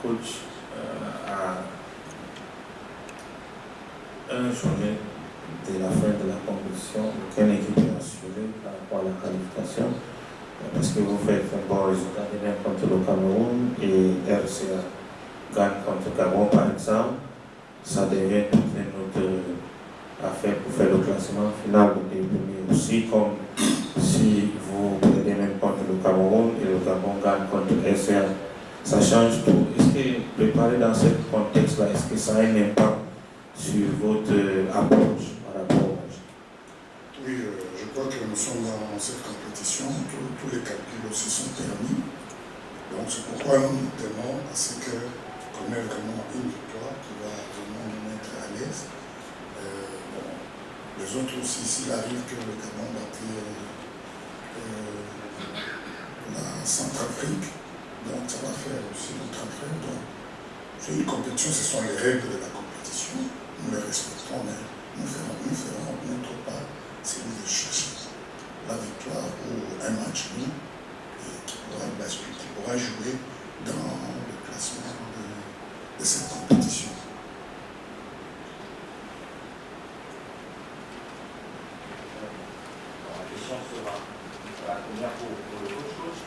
coach a un journée de la fin de la compétition, aucune équipe est assurée par rapport à la qualification, parce que vous faites un bon résultat demain contre le Cameroun et RCA gagne contre Gabon par exemple, ça devient toute une autre affaire pour faire le classement final des premiers aussi, comme si vous perdez même contre le Cameroun et le Gabon gagne contre RCA. Ça change tout. Est-ce que préparer dans ce contexte-là, est-ce que ça a un impact sur votre approche par rapport au match? Oui, je crois que nous sommes dans cette compétition, tous les calculs aussi sont permis. Donc c'est pourquoi nous tenons à ce qu'on ait vraiment une victoire qui va vraiment nous mettre à l'aise. Les autres aussi, s'il arrive que le Gabon batte la Centrafrique, donc ça va faire aussi notre affaire. Donc c'est une compétition, ce sont les règles de la compétition. Nous les respectons, mais nous ferons notre part, celui de chercher la victoire ou un match nul qui pourra basculer, qui pourra jouer dans le classement de cette compétition. La question sera la première pour le coach.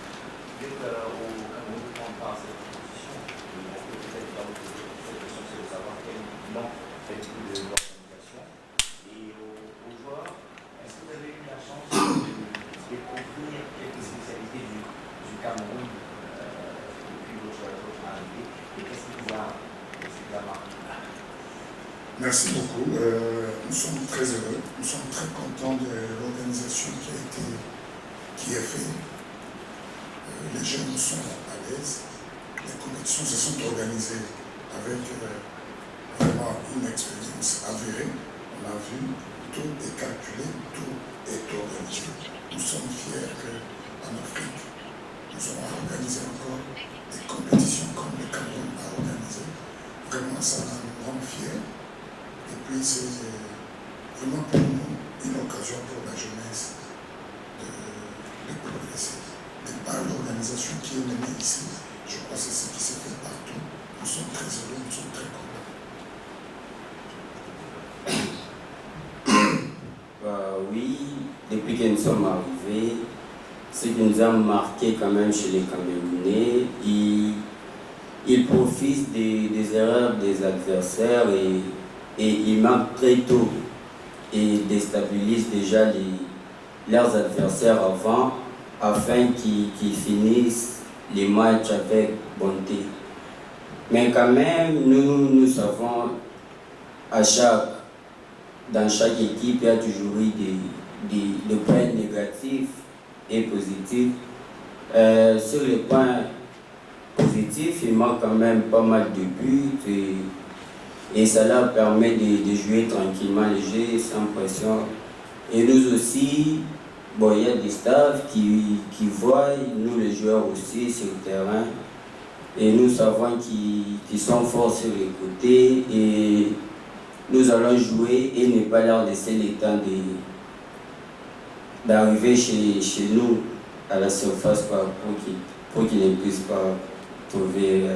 Dès qu'au Cameroun ne prend pas cette position, on peut peut-être dans cette question, c'est de savoir quel bilan fait plus de l'organisation. Et aux joueurs, est-ce que vous avez eu la chance de découvrir quelques spécialités du Cameroun depuis votre arrivée et qu'est-ce qui vous a marqué? Merci beaucoup. Nous sommes très heureux, nous sommes très contents de l'organisation qui est faite. Les jeunes sont à l'aise, les compétitions se sont organisées avec vraiment une expérience avérée. On a vu, tout est calculé, tout est organisé. Nous sommes fiers qu'en Afrique, nous avons organisé encore des compétitions comme le Cameroun a organisé. Vraiment, ça nous rend fiers. Et puis, c'est vraiment pour nous une occasion pour la jeunesse de progresser. Et par l'organisation qui est menée ici, je crois que c'est ce qui se fait partout. Nous sommes très heureux, nous sommes très contents. Oui, depuis que nous sommes arrivés, ce qui nous a marqué quand même chez les Camerounais, ils profitent des erreurs des adversaires et ils marquent très tôt et déstabilisent déjà leurs adversaires avant, afin qu'ils finissent les matchs avec bonté. Mais quand même, nous savons, dans chaque équipe, il y a toujours eu des points négatifs et positifs. Sur les points positifs, il manque quand même pas mal de buts et ça leur permet de jouer tranquillement léger, sans pression. Et nous aussi, bon, il y a des staffs qui voient, nous les joueurs aussi sur le terrain, et nous savons qu'ils sont forts sur les côtés, et nous allons jouer et ne pas leur laisser le temps d'arriver chez nous à la surface pour qu'ils ne puissent pas trouver le.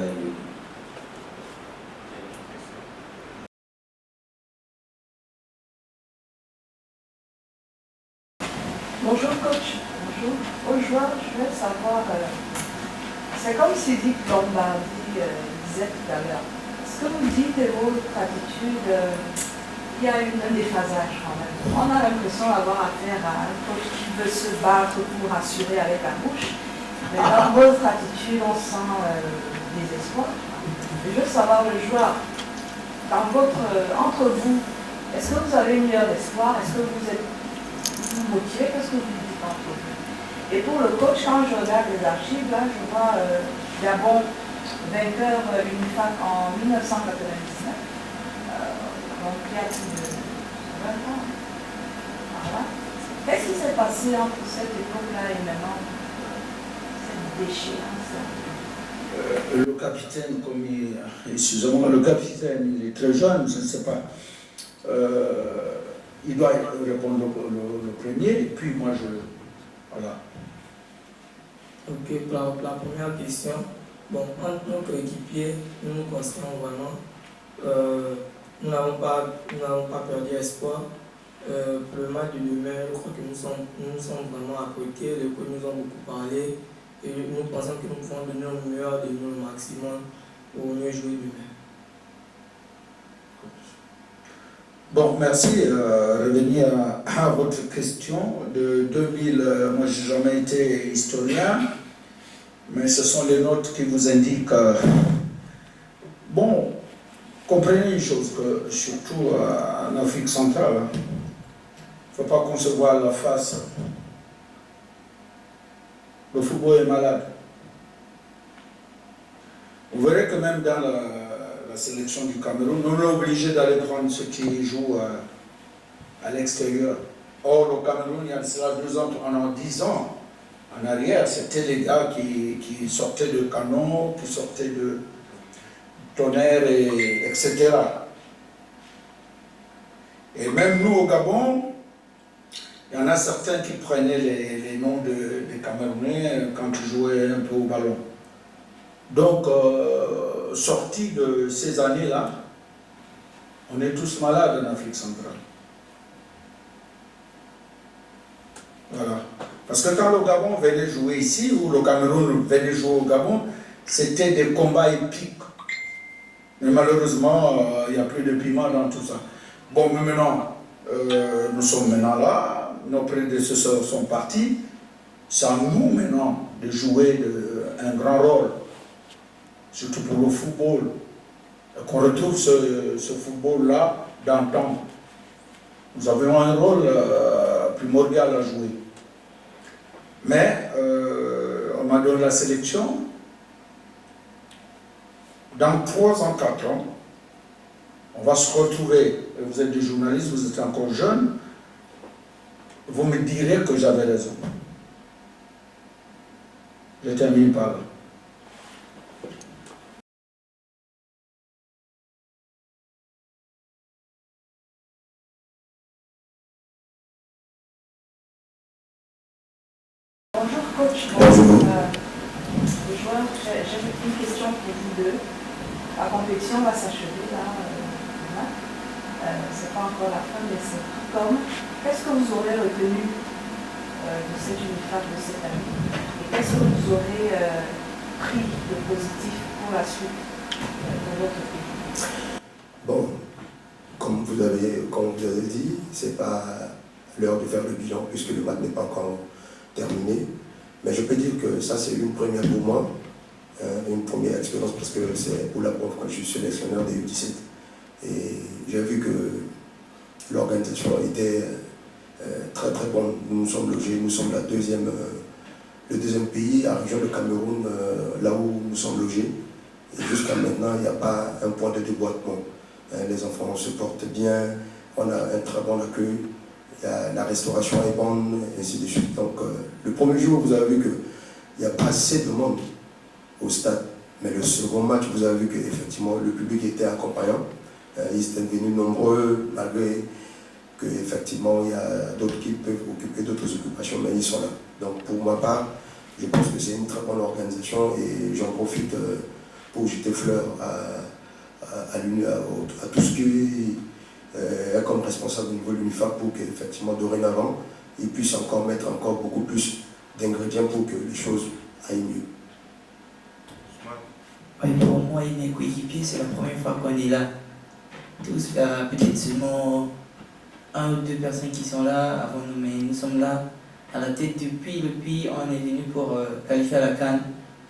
Bonjour coach, bonjour. Aux joueurs, je voulais savoir, c'est comme Sidi Lombardi disait tout à l'heure. Ce que vous dites et votre attitude, il y a un déphasage quand même. On a l'impression d'avoir affaire à un coach qui veut se battre pour assurer avec la bouche. Mais dans votre attitude, on sent désespoir. Je veux savoir le joueur, entre vous, est-ce que vous avez une lueur d'espoir? Est-ce que vous êtes motivé? Qu'est-ce que vous dites entre vous? Et pour le coach, quand je regarde les archives, là, je vois Gabon vainqueur UNIFAC en 1999. Donc il y a plus de 20 ans. Voilà. Qu'est-ce qui s'est passé entre cette époque-là et maintenant? Cette déchéance. Le capitaine, excusez-moi, le capitaine, il est très jeune, je ne sais pas. Il doit répondre le premier, et puis moi, voilà. Ok, pour la première question, Bon, entre nos coéquipiers, nous nous considérons vraiment. Nous n'avons pas perdu espoir. Pour le match de demain, je crois que nous sommes vraiment à côté. Les coachs nous ont beaucoup parlé et nous pensons que nous pouvons donner le meilleur de nous, le maximum, pour mieux jouer demain. Bon, merci. Revenir à votre question. De 2000, moi, je n'ai jamais été historien, mais ce sont les notes qui vous indiquent. Bon, comprenez une chose, que surtout en Afrique centrale, il ne faut pas concevoir la face. Le football est malade. Vous verrez que même dans la sélection du Cameroun, nous sommes obligés d'aller prendre ceux qui jouent à l'extérieur. Or, au Cameroun, il y a cela 2 ans, en 10 ans en arrière, c'était les gars qui sortaient de Canon, qui sortaient de Tonnerre, etc. Et même nous, au Gabon, il y en a certains qui prenaient les noms des Camerounais quand ils jouaient un peu au ballon. Donc, sortis de ces années-là, on est tous malades en Afrique centrale. Voilà. Parce que quand le Gabon venait jouer ici, ou le Cameroun venait jouer au Gabon, c'était des combats épiques. Mais malheureusement, il n'y a plus de piment dans tout ça. Bon, mais maintenant, nous sommes maintenant là, nos prédécesseurs sont partis. C'est à nous maintenant de jouer un grand rôle, surtout pour le football. Qu'on retrouve ce football-là d'antan. Nous avons un rôle primordial à jouer. Mais on m'a donné la sélection. Dans 3 ans, 4 ans, on va se retrouver. Vous êtes des journalistes, vous êtes encore jeunes. Vous me direz que j'avais raison. Je termine par là. Bonjour coach. Bonjour. Les joueurs, j'ai une question pour vous deux. La compétition va s'achever là. C'est pas encore la fin, mais c'est tout comme. Qu'est-ce que vous aurez retenu de cette UNIFAC de cette année? Et qu'est-ce que vous aurez pris de positif pour la suite de votre pays? Bon, comme vous avez dit, c'est pas l'heure de faire le bilan puisque le match n'est pas encore terminé. Mais je peux dire que ça, c'est une première pour moi, une première expérience parce que c'est pour la première fois que je suis sélectionneur des U17. Et j'ai vu que l'organisation était très très bonne. Nous nous sommes logés, nous sommes le deuxième pays à la région de Cameroun, là où nous sommes logés. Et jusqu'à maintenant, il n'y a pas un point de déboîtement. Les enfants se portent bien, on a un très bon accueil. La restauration est bonne, et ainsi de suite. Donc, le premier jour, vous avez vu qu'il n'y a pas assez de monde au stade. Mais le second match, vous avez vu qu'effectivement, le public était accompagnant. Ils étaient venus nombreux, malgré qu'effectivement, il y a d'autres qui peuvent occuper d'autres occupations, mais ils sont là. Donc, pour ma part, je pense que c'est une très bonne organisation et j'en profite pour jeter fleurs à tout ce qui est comme responsable au niveau de l'UNIFAC pour qu'effectivement, dorénavant, ils puissent encore mettre encore beaucoup plus d'ingrédients pour que les choses aillent mieux. Oui, pour moi et mes coéquipiers, c'est la première fois qu'on est là. Tous, il y a peut-être seulement 1 ou 2 personnes qui sont là avant nous, mais nous sommes là à la tête depuis le pays. On est venu pour qualifier à la CAN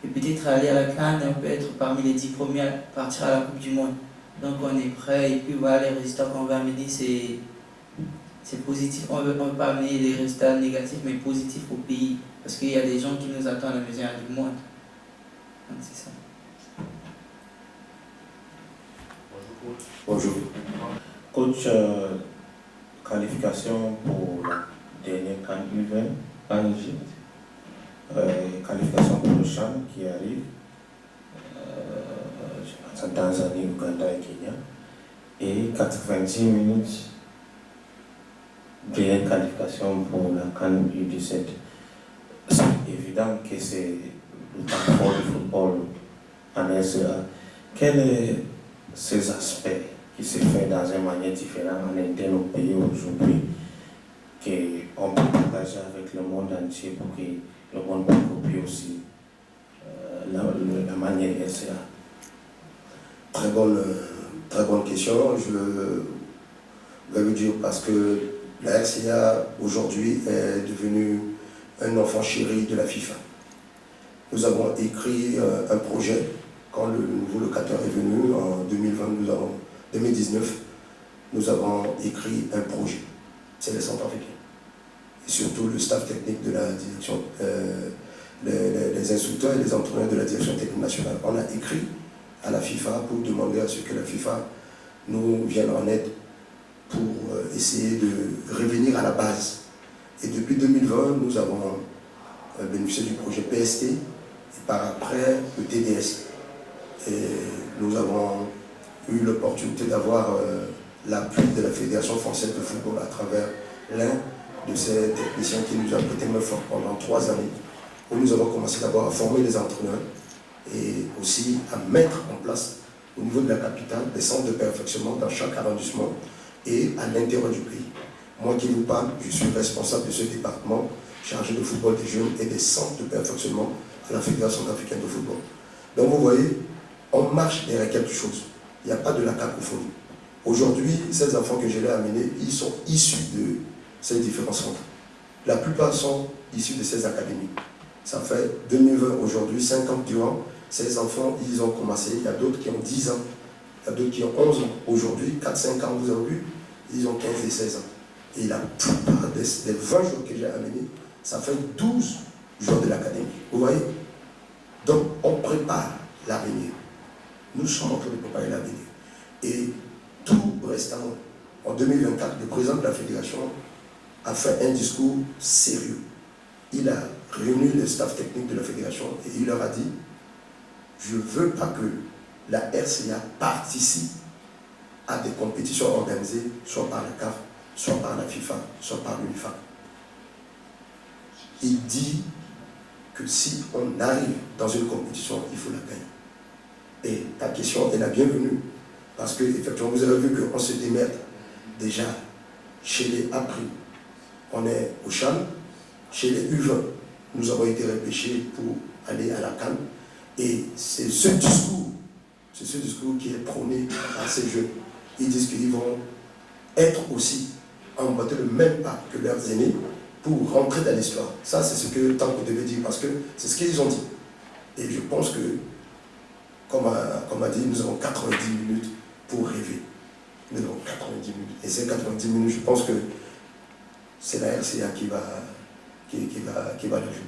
et peut-être aller à la CAN et on peut être parmi les 10 premiers à partir à la Coupe du Monde. Donc on est prêt et puis voilà les résultats qu'on va amener, c'est positif. On ne veut pas amener des résultats négatifs mais positifs au pays parce qu'il y a des gens qui nous attendent à la maison du monde. Donc c'est ça. Bonjour. Coach, qualification pour la dernière CAN U20 en Égypte, qualification pour le CHAN qui arrive, en Tanzanie, Ouganda et Kenya, et 90 minutes de qualification pour la CAN U17. C'est évident que c'est le temps fort du football en RCA. Quels sont ces aspects qui se font dans une manière différente en interne au pays aujourd'hui qu'on peut partager avec le monde entier pour que le monde puisse copier aussi la manière RCA? Très bonne question. Je vais vous dire parce que la RCA aujourd'hui est devenue un enfant chéri de la FIFA. Nous avons écrit un projet quand le nouveau locataire est venu en 2019. Nous avons écrit un projet. C'est les Centrafricains. Et surtout le staff technique de la direction, les instructeurs et les entraîneurs de la direction technique nationale. On a écrit à la FIFA pour demander à ce que la FIFA nous vienne en aide pour essayer de revenir à la base. Et depuis 2020, nous avons bénéficié du projet PST et par après le TDS. Et nous avons eu l'opportunité d'avoir l'appui de la Fédération française de football à travers l'un de ces techniciens qui nous a prêté main forte pendant 3 années, où nous avons commencé d'abord à former les entraîneurs et aussi à mettre en place au niveau de la capitale des centres de perfectionnement dans chaque arrondissement et à l'intérieur du pays. Moi qui vous parle, je suis responsable de ce département chargé de football des jeunes et des centres de perfectionnement à la Fédération africaine de football. Donc vous voyez, on marche derrière quelque chose. Il n'y a pas de la cacophonie. Aujourd'hui, ces enfants que je l'ai amenés, ils sont issus de ces différents centres. La plupart sont issus de ces académies. Ça fait 2020 aujourd'hui, 5 ans durant. Ces enfants, ils ont commencé. Il y a d'autres qui ont 10 ans. Il y a d'autres qui ont 11 ans. Aujourd'hui, 4-5 ans, vous avez vu, ils ont 15 et 16 ans. Et la plupart des 20 jours que j'ai amenés, ça fait 12 jours de l'académie. Vous voyez? Donc, on prépare l'avenir. Nous sommes en train de préparer l'avenir. Et tout récemment, en 2024, le président de la Fédération a fait un discours sérieux. Il a réuni le staff technique de la Fédération et il leur a dit « Je ne veux pas que la RCA participe à des compétitions organisées, soit par la CAF, soit par la FIFA, soit par l'UNIFA. » Il dit que si on arrive dans une compétition, il faut la gagner. Et ta question est la bienvenue, parce que effectivement, vous avez vu qu'on se démerde déjà chez les A', on est au CHAN, chez les U20, nous avons été repêchés pour aller à la CAN, et c'est ce discours qui est prôné par ces jeunes. Ils disent qu'ils vont être aussi emboîter le même pas que leurs aînés pour rentrer dans l'histoire. Ça, c'est ce que Tanko devait dire, parce que c'est ce qu'ils ont dit. Et je pense que, comme a dit, nous avons 90 minutes pour rêver. Nous avons 90 minutes. Et ces 90 minutes, je pense que c'est la RCA qui va la jouer.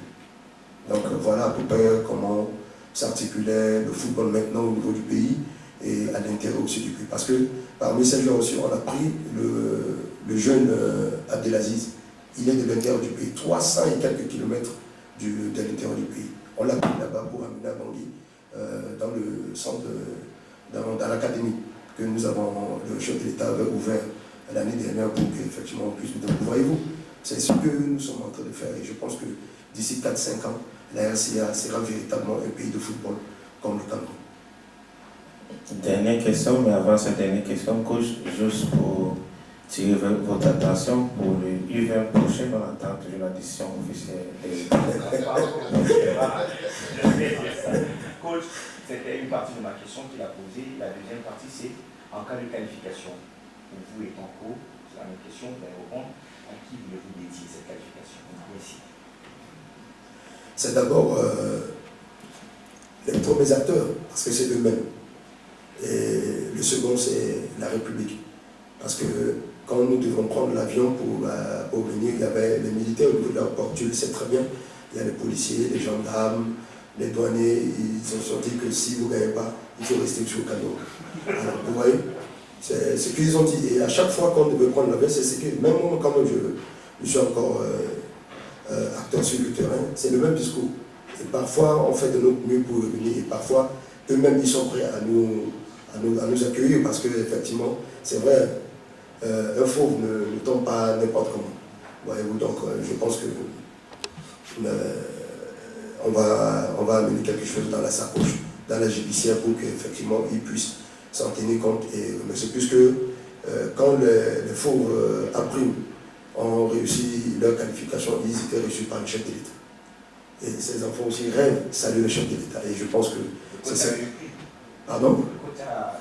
Donc voilà à peu près comment s'articulait le football maintenant au niveau du pays et à l'intérieur aussi du pays. Parce que parmi ces joueurs aussi, on a pris le jeune Abdelaziz. Il est de l'intérieur du pays, 300 et quelques kilomètres de l'intérieur du pays. On l'a pris là-bas pour Amina Bangui, dans le centre, dans l'académie que nous avons, le chef de l'État avait ouvert l'année dernière pour qu'effectivement on puisse. Donc voyez-vous, c'est ce que nous sommes en train de faire et je pense que d'ici 4-5 ans, la RCA sera véritablement un pays de football comme le Cameroun. Dernière question, mais avant cette dernière question, coach, juste pour tirer votre attention pour le U20 prochain, on attend toujours la décision officielle. Coach, c'était une partie de ma question qu'il a posée. La deuxième partie, c'est en cas de qualification, pour vous et Tanko, c'est la même question, vous allez répondre. À qui voulez-vous dédier cette qualification? Merci. C'est d'abord les premiers acteurs, parce que c'est eux-mêmes. Et le second, c'est la République. Parce que quand nous devons prendre l'avion pour venir, il y avait les militaires au niveau de l'aéroport, tu le sais très bien, il y a les policiers, les gendarmes, les douaniers, ils se sont dit que si vous ne gagnez pas, il faut rester sur le canot. Alors, vous voyez, c'est ce qu'ils ont dit. Et à chaque fois qu'on devait prendre l'avion, c'est ce que, même moi, quand je suis encore acteur sur le terrain, c'est le même discours. Et parfois, on fait de notre mieux pour revenir, et parfois, eux-mêmes, ils sont prêts à nous accueillir, parce qu'effectivement, c'est vrai, un fauve ne tombe pas n'importe comment. Voyez-vous, donc je pense que on va amener quelque chose dans la sacoche dans la judiciaire pour qu'effectivement ils puissent s'en tenir compte. Mais c'est plus que quand les faux apprimes ont réussi leur qualification, ils étaient reçus par le chef de l'État. Et ces enfants aussi rêvent saluer le chef de l'État. Et je pense que c'est ça. Pardon? Le quota